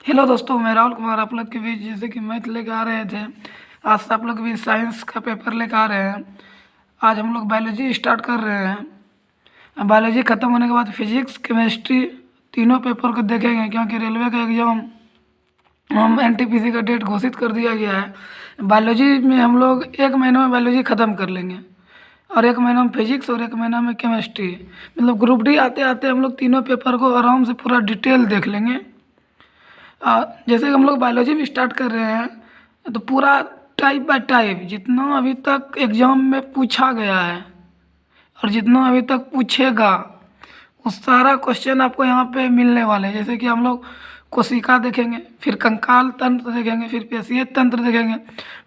Hello दोस्तों, मैं राहुल कुमार आप लोग के बीच जैसे कि मैथ लेके आ रहे थे। आज से आप लोग के बीच साइंस का पेपर लेके आ रहे हैं। आज हम लोग बायोलॉजी स्टार्ट कर रहे हैं। बायोलॉजी ख़त्म होने के बाद फिजिक्स केमिस्ट्री तीनों पेपर को देखेंगे, क्योंकि रेलवे का एग्ज़ाम हम एनटीपीसी का डेट घोषित कर दिया गया है। बायोलॉजी में हम लोग 1 महीने में बायोलॉजी ख़त्म कर लेंगे और 1 महीना में फिजिक्स और 1 महीना में केमिस्ट्री। मतलब ग्रुप डी आते आते हम लोग तीनों पेपर को आराम से पूरा डिटेल देख लेंगे। जैसे कि हम लोग बायोलॉजी भी स्टार्ट कर रहे हैं तो पूरा टाइप बाय टाइप जितना अभी तक एग्ज़ाम में पूछा गया है और जितना अभी तक पूछेगा वो सारा क्वेश्चन आपको यहाँ पे मिलने वाले हैं। जैसे कि हम लोग कोशिका देखेंगे, फिर कंकाल तंत्र देखेंगे, फिर पेशीय तंत्र देखेंगे,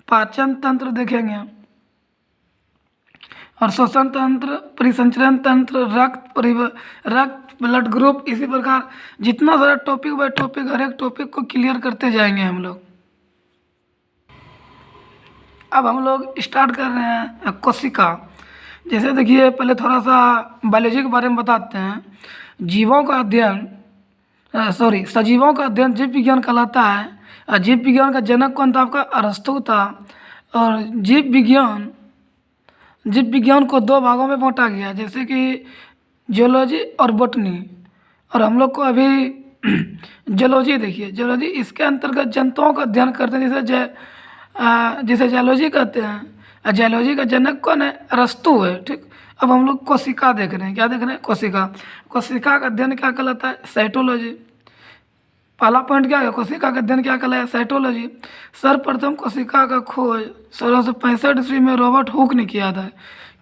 पाचन तंत्र देखेंगे और श्वसन तंत्र, परिसंचरण तंत्र, रक्त ब्लड ग्रुप, इसी प्रकार जितना सारा टॉपिक बाय टॉपिक हर एक टॉपिक को क्लियर करते जाएंगे हम लोग। अब हम लोग स्टार्ट कर रहे हैं कोशिका। जैसे देखिए, पहले थोड़ा सा बायोलॉजी के बारे में बताते हैं। जीवों का अध्ययन सजीवों का अध्ययन जीव विज्ञान कहलाता है। जीव विज्ञान का जनक कौन था? आपका अरस्तु था। और जीव विज्ञान को 2 भागों में बांटा गया, जैसे कि जियोलॉजी और बॉटनी। और हम लोग को अभी जियोलॉजी देखिए, जियोलॉजी इसके अंतर्गत जंतुओं का अध्ययन करते हैं, जिसे जियोलॉजी कहते हैं। जियोलॉजी का जनक कौन है? अरस्तु है। ठीक। अब हम लोग कोशिका देख रहे हैं। क्या देख रहे हैं? कोशिका। कोशिका का अध्ययन क्या कहलाता है? साइटोलॉजी। पहला पॉइंट क्या है? कोशिका का अध्ययन क्या कहलाया? साइटोलॉजी। सर्वप्रथम कोशिका का खोज 1665 ईस्वी में रॉबर्ट हुक ने किया था।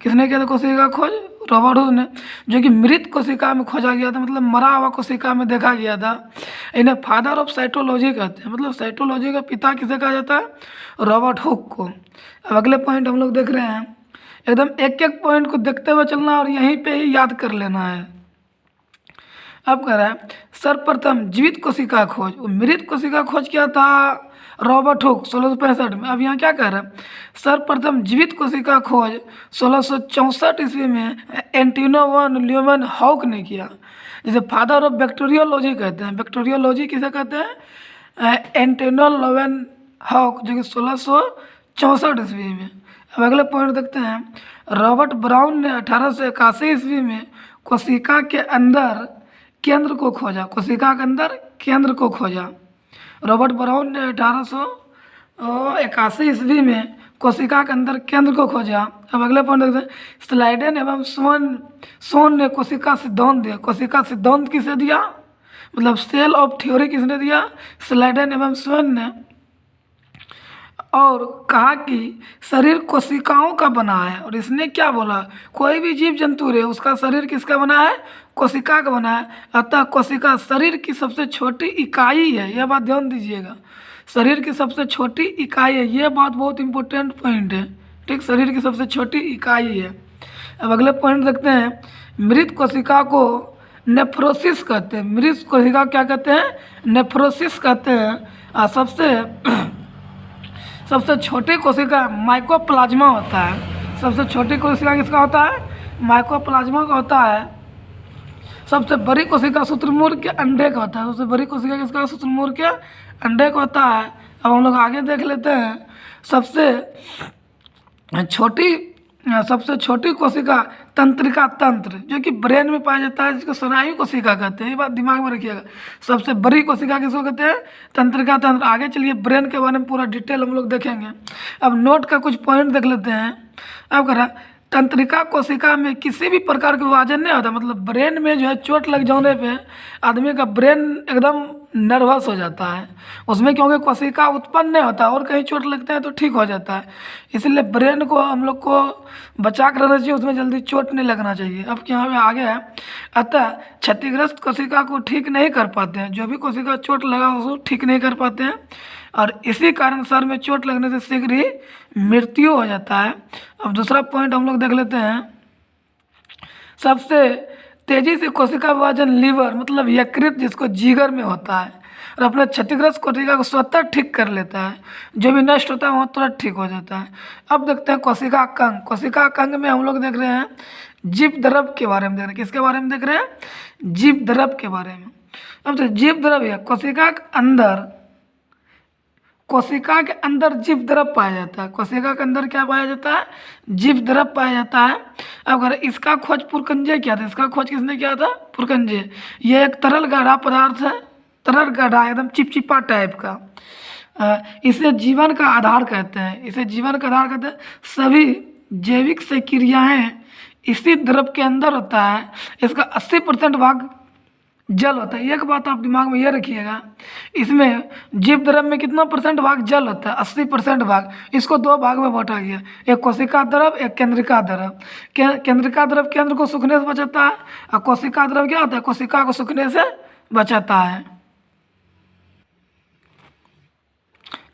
किसने किया था कोशिका का खोज? रॉबर्ट हुक ने, जो कि मृत कोशिका में खोजा गया था, मतलब मरा हुआ कोशिका में देखा गया था। इन्हें फादर ऑफ साइटोलॉजी कहते हैं। मतलब साइटोलॉजी का पिता किसे कहा जाता है? रॉबर्ट हुक को। अब अगले पॉइंट हम लोग देख रहे हैं। एकदम एक एक पॉइंट को देखते हुए चलना और यहीं पे ही याद कर लेना है। अब कह रहा है सर्वप्रथम जीवित कोशिका खोज। मृत कोशिका खोज क्या था? रॉबर्ट हुक 1665 में। अब यहाँ क्या कह रहा है? सर्वप्रथम जीवित कोशिका खोज 1664 ईस्वी में एंटोनियो वन ल्यूवेनहॉक ने किया, जिसे फादर ऑफ बैक्टीरियोलॉजी कहते हैं। बैक्टीरियोलॉजी किसे कहते हैं? एंटोनियो ल्यूवेनहॉक, जो कि 1664 ईस्वी में। अब अगले पॉइंट देखते हैं। रॉबर्ट ब्राउन ने 1881 ईस्वी में कोशिका के अंदर केंद्र को खोजा। कोशिका के अंदर केंद्र को खोजा। रॉबर्ट ब्राउन ने 1881 ईस्वी में कोशिका के अंदर केंद्र को खोजा। अब अगले पॉइंट देखते हैं। स्लाइडेन एवं सोन ने कोशिका सिद्धांत दिया। कोशिका सिद्धांत किसे दिया? मतलब सेल ऑफ थ्योरी किसने दिया? स्लाइडेन एवं सोन ने। और कहा कि शरीर कोशिकाओं का बना है। और इसने क्या बोला? कोई भी जीव जंतु रहे उसका शरीर किसका बना है? कोशिका का बना है। अतः कोशिका शरीर की सबसे छोटी इकाई है। यह बात ध्यान दीजिएगा, शरीर की सबसे छोटी इकाई है। यह बात बहुत इंपॉर्टेंट पॉइंट है। ठीक, शरीर की सबसे छोटी इकाई है। अब अगले पॉइंट देखते हैं। मृत कोशिका को नेफ्रोसिस कहते हैं। मृत कोशिका क्या कहते हैं? नेफ्रोसिस कहते हैं। सबसे छोटी कोशिका माइकोप्लाज्मा होता है। सबसे छोटी कोशिका किसका होता है? माइकोप्लाज्मा का होता है। सबसे बड़ी कोशिका शुतुरमुर्ग के अंडे का होता है। सबसे बड़ी कोशिका किसका? शुतुरमुर्ग के अंडे का होता है। अब हम लोग आगे देख लेते हैं। सबसे छोटी कोशिका तंत्रिका तंत्र, जो कि ब्रेन में पाया जाता है, जिसको स्नायु कोशिका कहते हैं। ये बात दिमाग में रखिएगा। सबसे बड़ी कोशिका किसको कहते हैं? तंत्रिका तंत्र। आगे चलिए, ब्रेन के बारे में पूरा डिटेल हम लोग देखेंगे। अब नोट का कुछ पॉइंट देख लेते हैं। अब कह रहा तंत्रिका कोशिका में किसी भी प्रकार का विभाजन नहीं होता। मतलब ब्रेन में जो है चोट लग जाने पे आदमी का ब्रेन एकदम नर्वस हो जाता है उसमें, क्योंकि कोशिका उत्पन्न नहीं होता और कहीं चोट लगता है तो ठीक हो जाता है। इसलिए ब्रेन को हम लोग को बचा कर रहना चाहिए, उसमें जल्दी चोट नहीं लगना चाहिए। अब यहाँ पे आगे है। अतः क्षतिग्रस्त कोशिका को ठीक नहीं कर पाते हैं। जो भी कोशिका चोट लगा उसको ठीक नहीं कर पाते हैं और इसी कारण सर में चोट लगने से शीघ्र ही मृत्यु हो जाता है। अब दूसरा पॉइंट हम लोग देख लेते हैं। सबसे तेजी से कोशिका विभाजन लीवर, मतलब यकृत, जिसको जिगर में होता है, और अपने क्षतिग्रस्त कोशिका को स्वतः ठीक कर लेता है। जो भी नष्ट होता है वहाँ तुरंत ठीक हो जाता है। अब देखते हैं कोशिका कंग। कोशिका कंग में हम लोग देख रहे हैं जीव द्रव के बारे में देख रहे हैं। किसके बारे में देख रहे हैं? जीव द्रव के बारे में। अब तो जीव द्रव्य कोशिका के अंदर जीव द्रव पाया जाता है। कोशिका के अंदर क्या पाया जाता है? जीव द्रव पाया जाता है। अब अगर इसका खोज पुरकंजे किया था, इसका खोज किसने किया था? पुरकंजे। ये एक तरल गाढ़ा पदार्थ है, तरल गाढ़ा एकदम चिपचिपा टाइप का। इसे जीवन का आधार कहते हैं, इसे जीवन का आधार कहते हैं। सभी जैविक से क्रियाएँ इसी द्रव के अंदर होता है। इसका 80% भाग जल होता है। एक बात आप दिमाग में ये रखिएगा, इसमें जीव द्रव में कितना परसेंट भाग जल होता है? 80% भाग। इसको दो भाग में बांटा गया, एक कोशिका द्रव, एक केंद्रिका द्रव। केंद्रिका द्रव केंद्र को सूखने से बचाता है, और कोशिका द्रव क्या होता है? कोशिका को सूखने से बचाता है।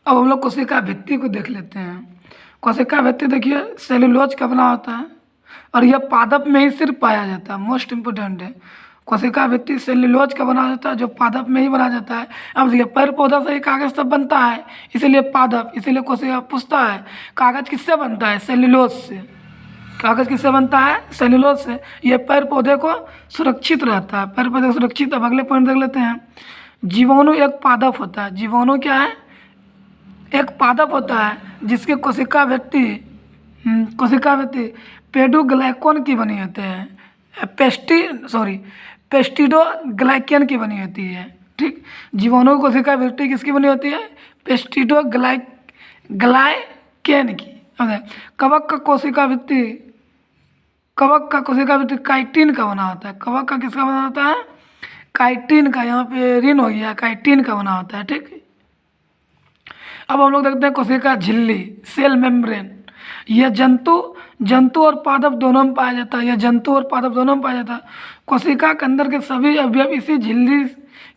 अब हम लोग कोशिका भित्ति को देख लेते हैं। कोशिका भित्ति देखिए, सेलुलोज का बना होता है, और यह पादप में ही सिर्फ पाया जाता है। मोस्ट इम्पोर्टेंट है, कोशिका भित्ति सेलुलोज का बना जाता है, जो पादप में ही बना जाता है। अब देखिए, पेड़ पौधा से ही कागज सब बनता है, इसीलिए पादप, इसीलिए कोशिका पूछता है कागज किससे बनता है? सेलुलोज से। कागज किससे बनता है? सेलुलोज से। ये पेड़ पौधे को सुरक्षित रहता है, पेड़ पौधे सुरक्षित। अब अगले पॉइंट देख लेते हैं। जीवाणु एक पादप होता है। जीवाणु क्या है? एक पादप होता है, जिसकी कोशिका भित्ति पेडोग्लाइकॉन की बनी होती है। पेस्टिडोग्लाइकन की बनी होती है। ठीक, जीवाणु कोशिका भित्ति किसकी बनी होती है? पेस्टिडोग्लाइकन की। कवक का कोशिका भित्ति काइटिन का बना होता है। कवक का किसका बना होता है? काइटिन का। यहाँ पे ऋण हो गया, काइटिन का बना होता है। ठीक, अब हम लोग देखते हैं कोशिका झिल्ली, सेल मेम्ब्रेन। यह जंतु और पादप दोनों में पाया जाता है। यह जंतु और पादप दोनों में पाया जाता है। कोशिका के अंदर के सभी अवयव इसी झिल्ली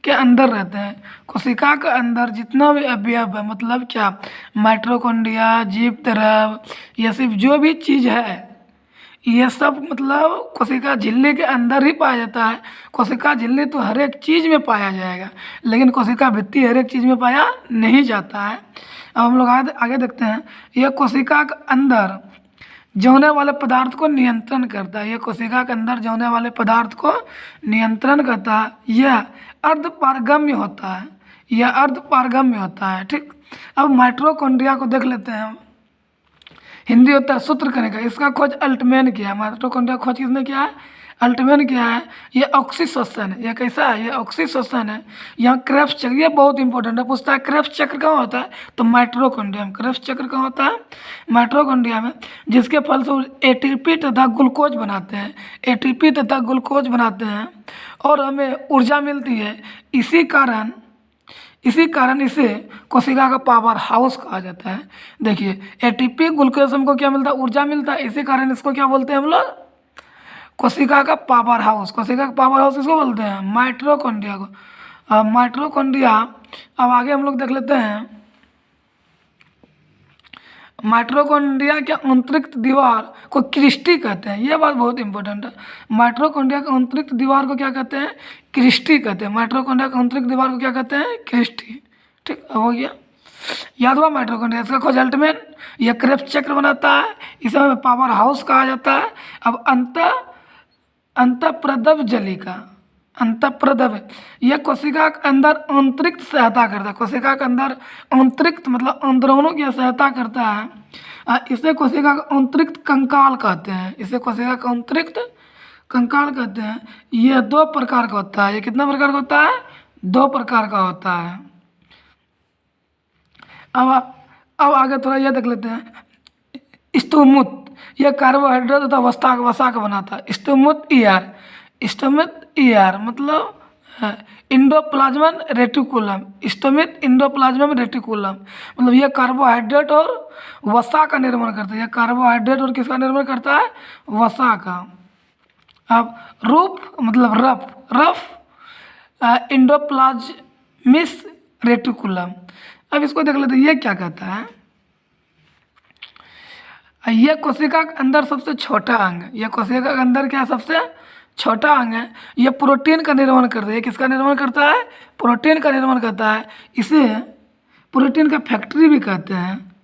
के अंदर रहते हैं। कोशिका के अंदर जितना भी अवयव है, मतलब क्या, माइटोकॉन्ड्रिया, जीव द्रव, यह सिर्फ जो भी चीज़ है, ये सब मतलब कोशिका झिल्ली के अंदर ही पाया जाता है। कोशिका झिल्ली तो हर एक चीज़ में पाया जाएगा, लेकिन कोशिका भित्ति हर एक चीज़ में पाया नहीं जाता है। अब हम लोग आगे देखते हैं। यह कोशिका के अंदर जमने वाले पदार्थ को नियंत्रण करता है। यह कोशिका के अंदर जमने वाले पदार्थ को नियंत्रण करता है। यह अर्धपारगम्य होता है, यह अर्धपारगम्य होता है। ठीक, अब माइटोकॉन्ड्रिया को देख लेते हैं हम। हिंदी होता है सूत्रकणिका का। इसका खोज अल्टमैन किया है। माइटोकॉन्ड्रिया खोज किसने किया है? अल्टमैन किया है। ये ऑक्सीश्वसन है। ये कैसा है? ये ऑक्सीश्वसन है। यहाँ क्रेब्स चक्र, ये बहुत इंपॉर्टेंट है, पूछता है क्रेब्स चक्र कहाँ होता है? तो माइटोकॉन्ड्रिया में। क्रेब्स चक्र कहाँ होता है? माइटोकॉन्ड्रिया में, जिसके फल से एटीपी तथा ग्लूकोज बनाते हैं। एटीपी तथा ग्लूकोज बनाते हैं और हमें ऊर्जा मिलती है। इसी कारण इसे कोशिका का पावर हाउस कहा जाता है। देखिए, एटीपी ग्लूकोज हमको क्या मिलता है? ऊर्जा मिलता है। इसी कारण इसको क्या बोलते हैं हम लोग? कोशिका का पावर हाउस। कोशिका का पावर हाउस इसको बोलते हैं, माइटोकॉन्ड्रिया को। माइटोकॉन्ड्रिया, अब आगे हम लोग देख लेते हैं। माइटोकॉन्ड्रिया के आंतरिक दीवार को क्रिस्टी कहते हैं। ये बात बहुत इंपॉर्टेंट है। माइटोकॉन्ड्रिया के आंतरिक दीवार को क्या कहते हैं? क्रिस्टी कहते हैं। माइटोकॉन्ड्रिया के आंतरिक दीवार को क्या कहते हैं? क्रिस्टी। ठीक, अब हो गया, याद हुआ माइटोकॉन्ड्रिया। इसका खोज अल्टमैन। यह क्रेब्स चक्र बनाता है, इसे हमें पावर हाउस कहा जाता है। अब अंतःप्रदव जलिका, अंतःप्रदव, यह कोशिका के अंदर आंतरिक सहायता करता है। कोशिका के अंदर आंतरिक मतलब अंदरूनों की सहायता करता है। इसे कोशिका का आंतरिक कंकाल कहते हैं। इसे कोशिका का आंतरिक कंकाल कहते हैं। यह 2 प्रकार का होता है। ये कितना प्रकार का होता है? 2 प्रकार का होता है। अब आगे थोड़ा यह देख लेते हैं। स्तोमुत, यह कार्बोहाइड्रेट तथा वसा का बनाता है। स्टोमुत ईआर मतलब इंडोप्लाज्मम रेटिकुलम। स्टोमित इंडोप्लाज्मम रेटिकुलम मतलब यह कार्बोहाइड्रेट और वसा का निर्माण करता है। यह कार्बोहाइड्रेट और किसका निर्माण करता है? वसा का। अब रूप मतलब रफ इंडोप्लाज्मिक रेटिकुलम। अब इसको देख लेते हैं, ये क्या कहता है? यह कोशिका के अंदर सबसे छोटा अंग है। यह कोशिका के अंदर क्या सबसे छोटा अंग है। यह प्रोटीन का निर्माण करता है। यह किसका निर्माण करता है? प्रोटीन का निर्माण करता है। इसे प्रोटीन का फैक्ट्री भी कहते हैं।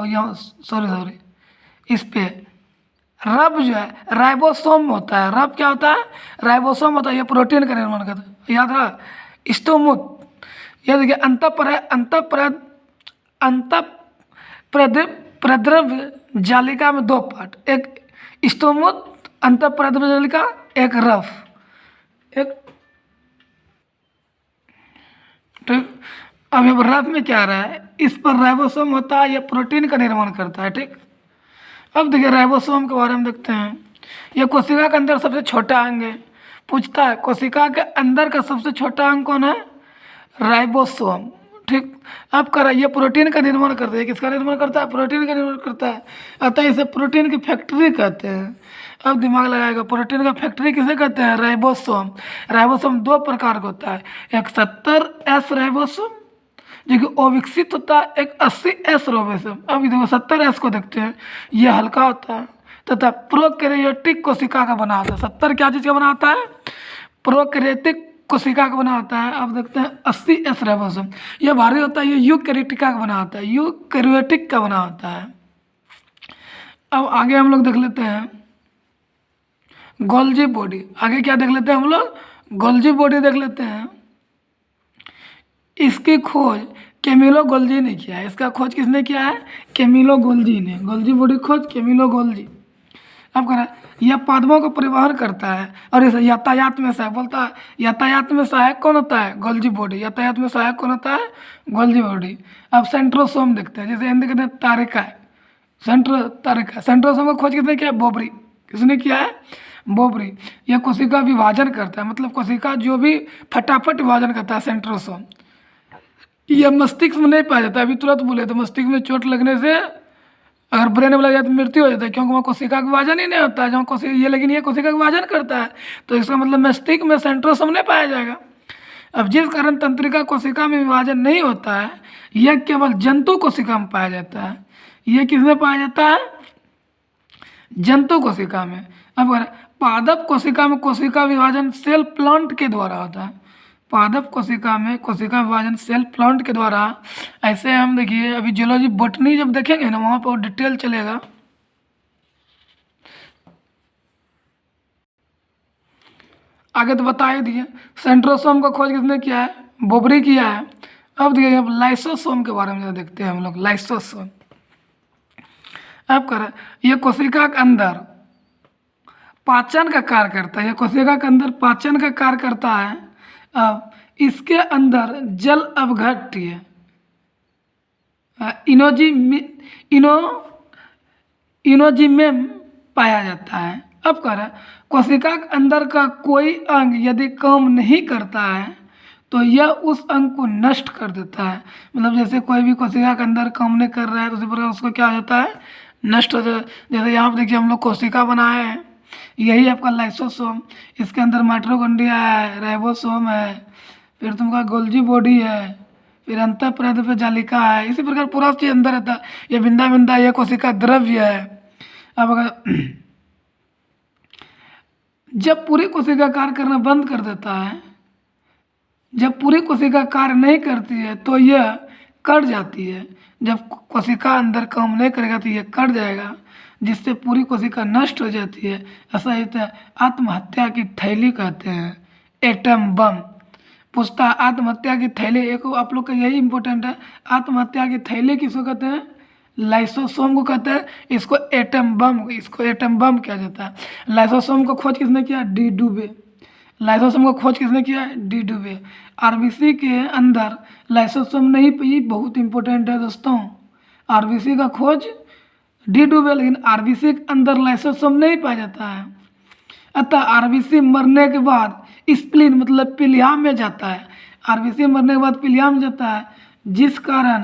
यहाँ सॉरी, इस पे रब जो है राइबोसोम होता है। रब क्या होता है? राइबोसोम होता है। यह प्रोटीन का निर्माण करता है। याद रहा, स्टोमुथ, यह देखिए अंतःप्रद्रव्य जालिका में दो पार्ट, एक स्टोमुथ अंतःप्रद्रव्य जालिका, एक रफ, एक ठीक। अब यहाँ रफ में क्या आ रहा है, इस पर राइबोसोम होता है, यह प्रोटीन का निर्माण करता है, ठीक। अब देखिए राइबोसोम के बारे में देखते हैं। यह कोशिका के अंदर सबसे छोटा अंग है। पूछता है कोशिका के अंदर का सबसे छोटा अंग कौन है, राइबोसोम, ठीक। अब करा ये प्रोटीन का निर्माण करता है, किसका निर्माण करता है, प्रोटीन का निर्माण करता है, अतः इसे प्रोटीन की फैक्ट्री कहते हैं। अब दिमाग लगाएगा, प्रोटीन का फैक्ट्री किसे कहते हैं, राइबोसोम। राइबोसोम दो प्रकार का होता है, एक 70S राइबोसोम जो कि अविकसित होता है, एक 80S राइबोसोम। अब देखो 70S को देखते हैं, ये हल्का होता है तथा प्रोकैरियोटिक कोशिका का बना होता है। 70 क्या चीज़ का बना होता है, प्रोकैरियोटिक कोशिका का बना होता है। अब देखते हैं 80S राइबोसोम, यह भारी होता है, ये यूकैरियोटिका का बना होता है, यूकैरियोटिक का बना होता है। अब आगे हम लोग देख लेते हैं गोल्जी बॉडी। आगे क्या देख लेते हैं हम लोग, गोल्जी बॉडी देख लेते हैं। इसकी खोज कैमिलो गोल्जी ने किया है। इसका खोज किसने किया है, कैमिलो गोल्जी ने। गोल्जी बॉडी खोज कैमिलो गोल्जी। अब कह रहा है यह पादपों का परिवहन करता है और इस यातायात में सहायक, बोलता है यातायात में सहायक कौन होता है, गोल्जी बॉडी। यातायात में सहायक कौन होता है, गोल्जी बॉडी। अब सेंट्रोसोम देखते हैं, जैसे हिंदी कहते हैं तारिका है, तारिका। सेंट्रोसोम का खोज किसने किया है, बोबरी। किसने किया है, बोबरी। यह कोशिका विभाजन करता है, मतलब कोशिका जो भी फटाफट विभाजन करता है, सेंट्रोसोम। यह मस्तिष्क में नहीं पाया जाता, अभी तुरंत बोले तो मस्तिष्क में चोट लगने से अगर ब्रेन में लग जाए तो मृत्यु हो जाता है, क्योंकि वहाँ कोशिका का विभाजन ही नहीं होता है। जहाँ कोशिका ये, लेकिन ये कोशिका का विभाजन करता है, तो इसका मतलब मस्तिष्क में सेंट्रोसोम नहीं पाया जाएगा। अब जिस कारण तंत्रिका कोशिका में विभाजन नहीं होता है, यह केवल जंतु कोशिका में पाया जाता है। यह किसमें पाया जाता है, जंतु कोशिका में। अब पादप कोशिका में कोशिका विभाजन सेल प्लांट के द्वारा होता है। पादप कोशिका में कोशिका विभाजन सेल प्लांट के द्वारा। ऐसे हम देखिए अभी जूलॉजी बॉटनी जब देखेंगे ना, वहाँ पर डिटेल चलेगा। आगे तो बता ही दिए। सेंट्रोसोम का खोज किसने किया है, बोबरी किया है। अब देखिए अब लाइसोसोम के बारे में देखते हैं हम लोग। लाइसोसोम अब कर ये कोशिका के अंदर पाचन का कार्य करता है। ये कोशिका के अंदर पाचन का कार्य करता है। अब इसके अंदर जल अपघट्य इनोजिमेम पाया जाता है। अब कह रहा है कोशिका के अंदर का कोई अंग यदि काम नहीं करता है तो यह उस अंग को नष्ट कर देता है। मतलब जैसे कोई भी कोशिका के अंदर काम नहीं कर रहा है तो उसी प्रकार उसको क्या हो जाता है, नष्ट हो जाता है। जैसे यहाँ पर देखिए हम लोग कोशिका बनाए हैं, यही आपका लाइसोसोम। इसके अंदर माइटोकॉन्ड्रिया है, राइबोसोम है, फिर तुमका गोल्जी बॉडी है, फिर अंतःप्रद्रव्य जालिका है। इसी प्रकार पूरा चीज अंदर रहता है। ये बिंदा बिंदा ये कोशिका द्रव्य है। अब अगर जब पूरी कोशिका कार्य करना बंद कर देता है, जब पूरी कोशिका कार्य नहीं करती है तो यह कट जाती है। जब कोशिका अंदर काम नहीं करेगा तो यह कट जाएगा, जिससे पूरी कोशिका नष्ट हो जाती है। ऐसा होता है, आत्महत्या की थैली कहते हैं, एटम बम। पूछता है आत्महत्या की थैली, एक आप लोग का यही इंपॉर्टेंट है। आत्महत्या की थैली किसको कहते हैं, लाइसोसोम को कहते हैं। इसको एटम बम किया जाता है। लाइसोसोम को खोज किसने किया, डी डुबे। लाइसोसोम को खोज किसने किया है, डी डुबे। आरबीसी के अंदर लाइसोसोम नहीं, ये बहुत इंपॉर्टेंट है दोस्तों। आरबीसी का खोज डी डुबे, लेकिन आरबीसी के अंदर लाइसोसोम नहीं पाया जाता है। अतः आरबीसी मरने के बाद स्प्लीन मतलब पीलिया में जाता है। आरबीसी मरने के बाद पीलिया में जाता है, जिस कारण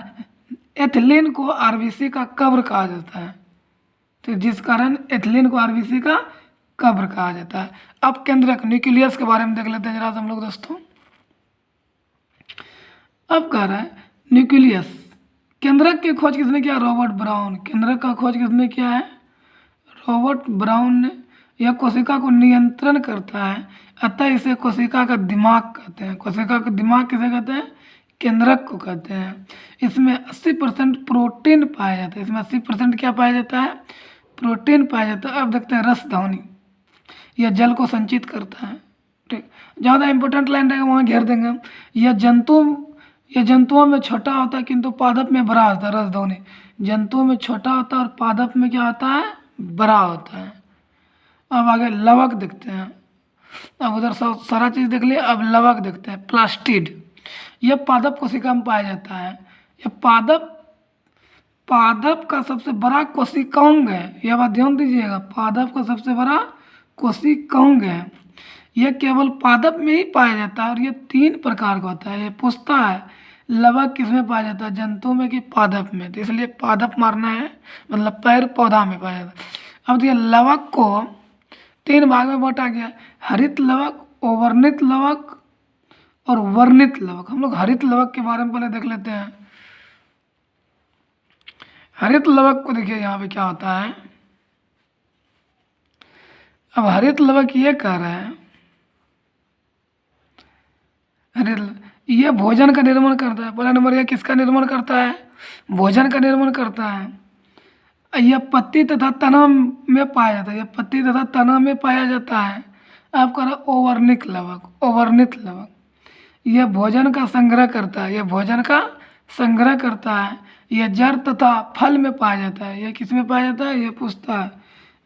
एथिलीन को आरबीसी का कब्र कहा जाता है। तो जिस कारण एथिलीन को आरबीसी का कब्र कहा जाता है। अब केंद्रक न्यूक्लियस के बारे में देख लेते हैं जरा हम लोग दोस्तों। अब कह रहा है न्यूक्लियस, केंद्रक की खोज किसने किया, रॉबर्ट ब्राउन। केंद्रक का खोज किसने किया है, रॉबर्ट ब्राउन ने। यह कोशिका को नियंत्रण करता है, अतः इसे कोशिका का दिमाग कहते हैं। कोशिका का दिमाग किसे कहते हैं, केंद्रक को कहते हैं। इसमें 80% प्रोटीन पाया जाता है। इसमें 80% क्या पाया जाता है, प्रोटीन पाया जाता है। अब देखते हैं रसधानी, यह जल को संचित करता है, ठीक, ज़्यादा इंपॉर्टेंट लाइन रहेगा वहाँ घेर देंगे हम। यह जंतुओं में छोटा होता है किंतु पादप में बड़ा होता है, रसध्वनि। जंतुओं में छोटा होता है और पादप में क्या होता है, बड़ा होता है। अब आगे लवक देखते हैं। अब उधर सब सारा चीज़ देख लिया, अब लवक देखते हैं। प्लास्टिड, यह पादप कोशिका में पाया जाता है। यह पादप पादप का सबसे बड़ा कोशिकांग है। यह बात ध्यान दीजिएगा, पादप का सबसे बड़ा कोशिकांग है। यह केवल पादप में ही पाया जाता है और ये 3 प्रकार का होता है। ये पूछता है लवक किसमें पाया जाता है, जंतु में कि पादप में, तो इसलिए पादप मारना है, मतलब पेड़ पौधा में पाया जाता है। अब देखिए लवक को 3 भाग में बांटा गया, हरित लवक, अवर्णित लवक और वर्णित लवक। हम लोग हरित लवक के बारे में पहले देख लेते हैं। हरित लवक को देखिए यहाँ पे क्या होता है। अब हरित लवक ये कह रहा है, ये भोजन का निर्माण करता है। पहला नंबर, ये किसका निर्माण करता है, भोजन का निर्माण करता है। यह पत्ती तथा तना में पाया जाता है, यह पत्ती तथा तना में पाया जाता है। आपका ओवर्णिक लवक, ओवर्णित लवक, यह भोजन का संग्रह करता है, यह भोजन का संग्रह करता है। यह जड़ तथा फल में पाया जाता है। यह किस में पाया जाता है, यह पूछता है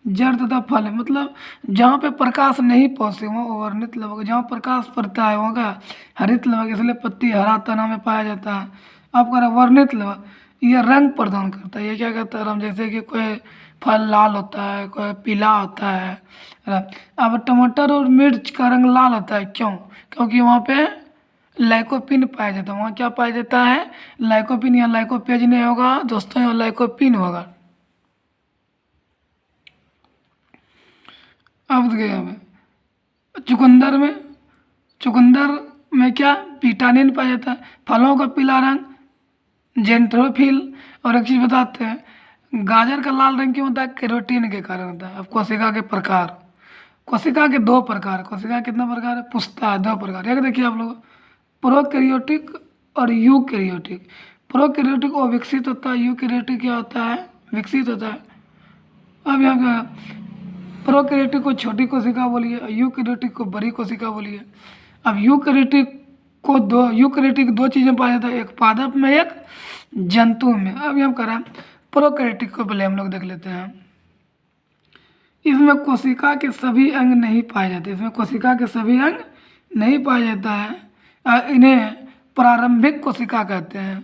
जड़ तथा फल, मतलब जहाँ पे प्रकाश नहीं पहुँचे वहाँ ओवर्णित लवक, जहाँ प्रकाश पड़ता है वहाँ का हरित लवक, इसलिए पत्ती हरा तना में पाया जाता है। आपका वर्णित लवक, यह रंग प्रदान करता है। ये क्या कहता है, हम जैसे कि कोई फल लाल होता है, कोई पीला होता है। अब टमाटर और मिर्च का रंग लाल होता है, क्यों, क्योंकि वहाँ पे लाइकोपिन पाया जाता है। वहाँ क्या पाया जाता है, लाइकोपिन। या लाइकोपेज नहीं होगा दोस्तों, यहाँ लाइकोपिन होगा। अब देखिए हमें चुकंदर में क्या विटामिन पाया जाता है। फलों का पीला रंग जेंट्रोफिल। और एक चीज़ बताते हैं, गाजर का लाल रंग क्यों होता है, कैरोटीन के कारण होता है। अब कोशिका के प्रकार, कोशिका के 2 प्रकार, कोशिका कितना प्रकार है, पूछता है 2 प्रकार। एक देखिए आप लोग, प्रोकैरियोटिक और यूकैरियोटिक। प्रोकैरियोटिक वो विकसित होता है, यूकैरियोटिक क्या होता है, विकसित होता है। अब यहाँ का प्रोकैरियोटिक को छोटी कोशिका बोलिए, यूकैरियोटिक को बड़ी कोशिका बोलिए। अब यूकैरियोटिक 2 चीज़ें पाया जाता है, एक पादप में, एक जंतु में। अब हम करें प्रोकैरियोटिक को पहले हम लोग देख लेते हैं। इसमें कोशिका के सभी अंग नहीं पाए जाते, इसमें कोशिका के सभी अंग नहीं पाया जाता है। इन्हें प्रारंभिक कोशिका कहते हैं।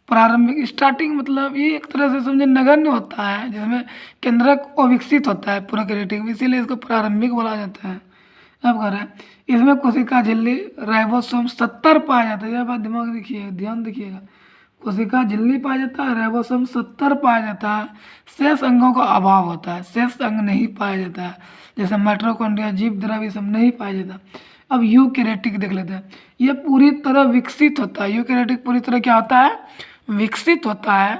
प्रारंभिक, स्टार्टिंग, मतलब ये एक तरह से समझे नगण्य होता है, जिसमें केंद्रक अविकसित होता है प्रोकैरियोटिक में, इसीलिए इसको प्रारंभिक बोला जाता है। अब कह रहे हैं इसमें कोशिका झिल्ली राइबोसोम 70 पाया जाता है। यह बात दिमाग रखिएगा, ध्यान रखिएगा, कोशिका झिल्ली पाया जाता है, राइबोसोम 70 पाया जाता है। शेष अंगों का अभाव होता है, शेष अंग नहीं पाया जाता है, जैसे माइटोकॉन्ड्रिया, जीव द्रव्य, ये सब नहीं पाया जाता। अब यूकैरियोटिक देख लेते हैं। यह पूरी तरह विकसित होता है, यूकैरियोटिक पूरी तरह क्या होता है, विकसित होता है।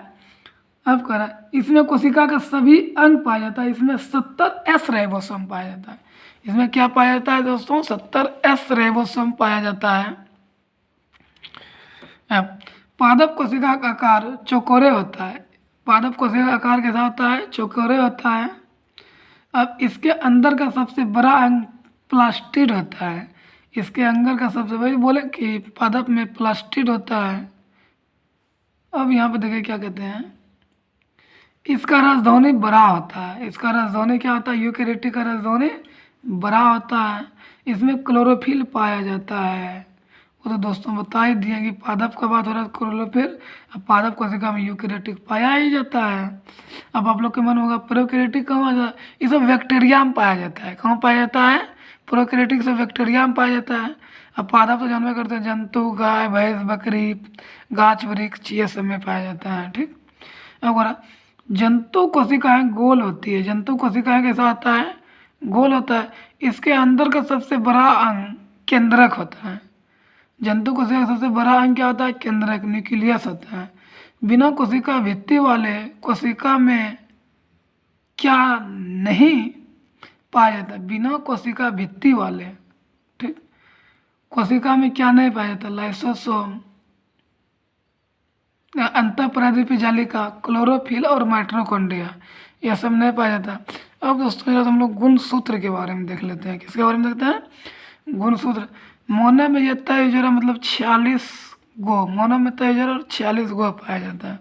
अब कह रहा है इसमें कोशिका का सभी अंग पाया जाता है। इसमें 70 एस राइबोसोम पाया जाता है। इसमें क्या पाया जाता है दोस्तों, 70 एस राइबोसोम पाया जाता है। अब पादप कोशिका का आकार चौकोरे होता है। पादप कोशिका का आकार कैसा होता है, चौकोरे होता है। अब इसके अंदर का सबसे बड़ा अंग प्लास्टिड होता है। इसके अंदर का सबसे बड़ा, बोले कि पादप में प्लास्टिड होता है। अब यहाँ पे देखिए क्या कहते हैं, इसका रसध्वनि बड़ा होता है। इसका रसध्वनि क्या होता है, यूकैरियोटिक का रसध्वनि बड़ा होता है। इसमें क्लोरोफिल पाया जाता है। वो तो दोस्तों बता ही दिए कि पादप का बात हो रहा है क्लोरोफिल, अब पादप कोशिका में यूकैरियोटिक पाया ही जाता है। अब आप लोग के मन होगा प्रोकैरियोटिक कहाँ जाता है, ये सब बैक्टीरिया में पाया जाता है। कहाँ पाया जाता है, प्रोकैरियोटिक से बैक्टीरिया में पाया जाता है। अब पादप तो जानवर करते हैं, जंतु, गाय, भैंस, बकरी, गाछ वृक्ष, ये सब में पाया जाता है। ठीक, अब बोला जंतु कोशिकाएं गोल होती है। जंतु कोशिकाएं कैसा होता है, गोल होता है। इसके अंदर का सबसे बड़ा अंग केंद्रक होता है। जंतु कोशिका का सबसे बड़ा अंग क्या होता है, केंद्रक, न्यूक्लियस होता है। बिना कोशिका भित्ति वाले कोशिका में क्या नहीं पाया जाता, बिना कोशिका भित्ति वाले, ठीक, कोशिका में क्या नहीं पाया जाता, लाइसोसोम, अंतःप्रादीपी जालिका, क्लोरोफिल और माइटोकॉन्ड्रिया, यह सब नहीं पाया जाता। अब दोस्तों हम लोग गुण सूत्र के बारे में देख लेते हैं। किसके बारे में देखते हैं, गुणसूत्र मोने में ये तय जोड़ा मतलब 46 गो, मोनो में तय जोड़ा और 46 गो पाया जाता है।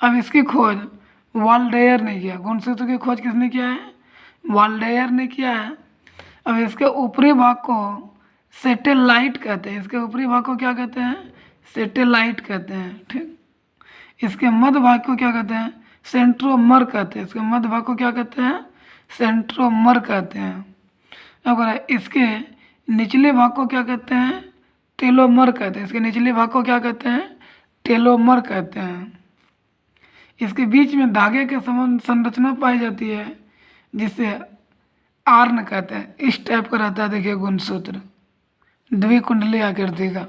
अब इसकी खोज वाल्डेयर ने किया, गुणसूत्र की खोज किसने किया है? वाल्डेयर ने किया है। अब इसके ऊपरी भाग को सेटेलाइट कहते हैं, इसके ऊपरी भाग को क्या कहते हैं? सेटेलाइट कहते हैं, ठीक। इसके मध्य भाग को क्या कहते हैं? सेंट्रोमर कहते हैं, इसके मध्य भाग को क्या कहते हैं? सेंट्रोमर कहते हैं। अगर इसके निचले भाग को क्या कहते हैं? टेलोमर कहते हैं, इसके निचले भाग को क्या कहते हैं? टेलोमर कहते हैं। इसके बीच में धागे के समान संरचना पाई जाती है जिसे आर्न कहते हैं। इस टाइप का रहता है, देखिए गुणसूत्र द्विकुंडली आकृति का।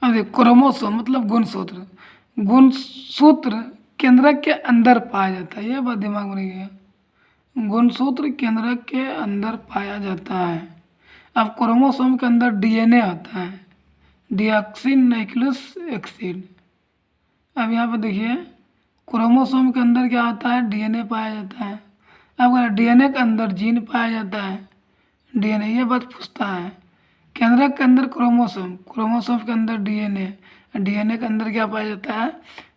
अब देखिए क्रोमोसोम मतलब गुणसूत्र, गुणसूत्र केंद्रक के अंदर पाया जाता है, ये बात दिमाग में रखिएगा, गुणसूत्र केंद्रक के अंदर पाया जाता है। अब क्रोमोसोम के अंदर डीएनए होता है, डिऑक्सी न्यूक्लियस एसिड। अब यहाँ पर देखिए क्रोमोसोम के अंदर क्या होता है? डीएनए पाया जाता है। अब अगर डीएनए के अंदर जीन पाया जाता है, डीएनए ये बात पूछता है। केंद्रक के अंदर क्रोमोसोम, क्रोमोसोम के अंदर डीएनए, डीएनए के अंदर क्या पाया जाता है?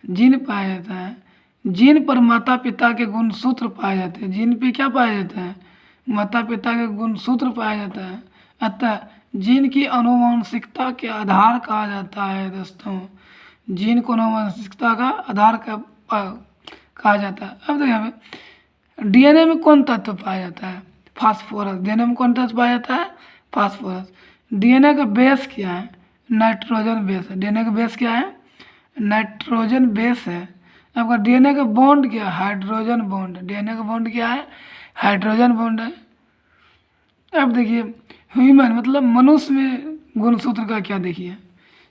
जीन पाया जाता है। जीन पर माता पिता के गुणसूत्र पाए जाते हैं, जीन पे क्या पाया जाता है? माता पिता के गुणसूत्र पाया जाता है। अतः जीन की आनुवंशिकता के आधार कहा जाता है दोस्तों, जीन को आनुवंशिकता का आधार कहा जाता है। अब देखिए हमें डीएनए में कौन तत्व पाया जाता है? फास्फोरस। डीएनए में कौन तत्व पाया जाता है? फास्फोरस। डीएनए का बेस क्या है? नाइट्रोजन बेस है। डीएनए का बेस क्या है? नाइट्रोजन बेस है। आपका डीएनए का बॉन्ड क्या है? Hydrogen bond. डीएनए का बॉन्ड क्या है? हाइड्रोजन बॉन्ड है। अब देखिए ह्यूमन मतलब मनुष्य में गुणसूत्र का क्या देखिए,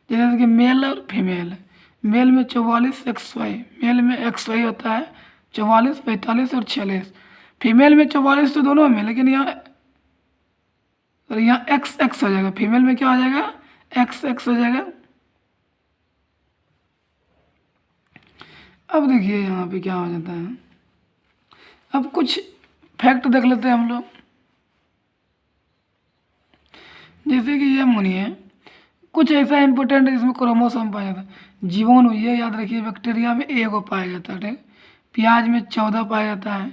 जैसे कि मेल और फीमेल। मेल में 44 XY, मेल में XY होता है 44, 45 और 46। फीमेल में 44 तो दोनों में, लेकिन यहाँ और यहाँ XX हो जाएगा, फीमेल में क्या हो जाएगा? XX हो जाएगा। अब देखिए यहाँ पे क्या हो जाता है। अब कुछ फैक्ट देख लेते हैं हम लोग, जैसे कि ये मुनिए कुछ ऐसा इंपॉर्टेंट है जिसमें क्रोमोसोम पाया जाता है। जीवाणु ये याद रखिए, बैक्टीरिया में 1 को पाया जाता है, ठीक। प्याज में 14 पाया जाता है,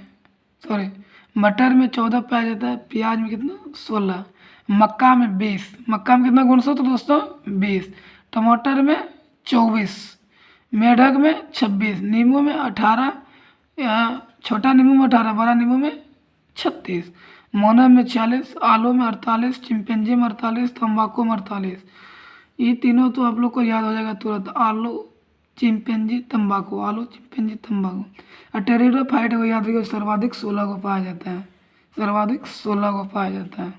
सॉरी मटर में 14 पाया जाता है, प्याज में कितना? 16। मक्का में 20, मक्का में कितना गुणसूत्र दोस्तों? 20। टमाटर में 24, मेढक में 26, नींबू में 18, छोटा नींबू में 18, बड़ा नींबू में 36, मोना में 40, आलू में 48, चिंपैंजी में 48, तंबाकू में 48। ये तीनों तो आप लोग को याद हो जाएगा तुरंत, आलू चिंपैंजी तंबाकू, आलू चिंपैंजी तंबाकू। और टेरिडोफाइट को याद रखिए, सर्वाधिक 16 को पाया जाता है, सर्वाधिक 16 को पाया जाता है,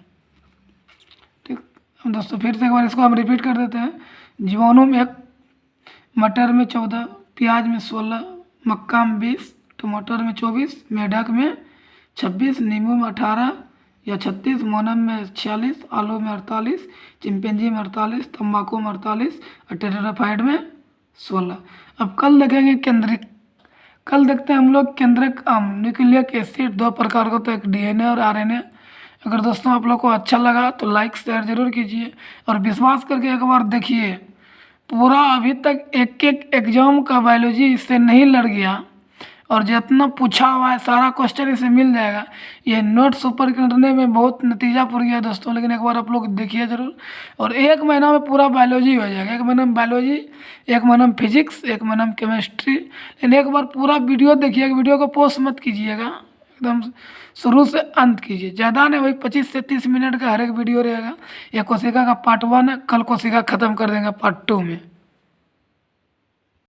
ठीक। अब दोस्तों फिर से एक बार इसको हम रिपीट कर देते हैं। जीवाणु में 1, मटर में 14, प्याज में 16, मक्का में 20, टमाटर में 24, मेढक में 26, नींबू में 18 या 36, मोनम में 46, आलू में 48, चिंपैंजी में 48, तंबाकू में 48 और टेरिडोफाइट में 16। अब कल देखेंगे केंद्रिक, कल देखते हैं हम लोग केंद्रक न्यूक्लिक एसिड 2 प्रकार का, तो एक डीएनए और आरएनए। अगर दोस्तों आप लोग को अच्छा लगा तो लाइक शेयर जरूर कीजिए और विश्वास करके एक बार देखिए। पूरा अभी तक एक एक एग्जाम का बायोलॉजी इससे नहीं लड़ गया और जितना पूछा हुआ है सारा क्वेश्चन इसे मिल जाएगा। ये नोट्स ऊपर करने में बहुत नतीजा पड़ गया दोस्तों, लेकिन एक बार आप लोग देखिए ज़रूर। और 1 महीना में पूरा बायोलॉजी हो जाएगा, 1 महीना में बायोलॉजी, 1 महीना में फिजिक्स, 1 महीना में केमिस्ट्री। लेकिन एक बार पूरा वीडियो देखिएगा, वीडियो को पोस्ट मत कीजिएगा, एकदम शुरू से अंत कीजिए। ज़्यादा नहीं, वही 25 से 30 मिनट का हर एक वीडियो रहेगा। ये कोशिका का पार्ट 1 है, कल कोशिका ख़त्म कर देंगे पार्ट 2 में।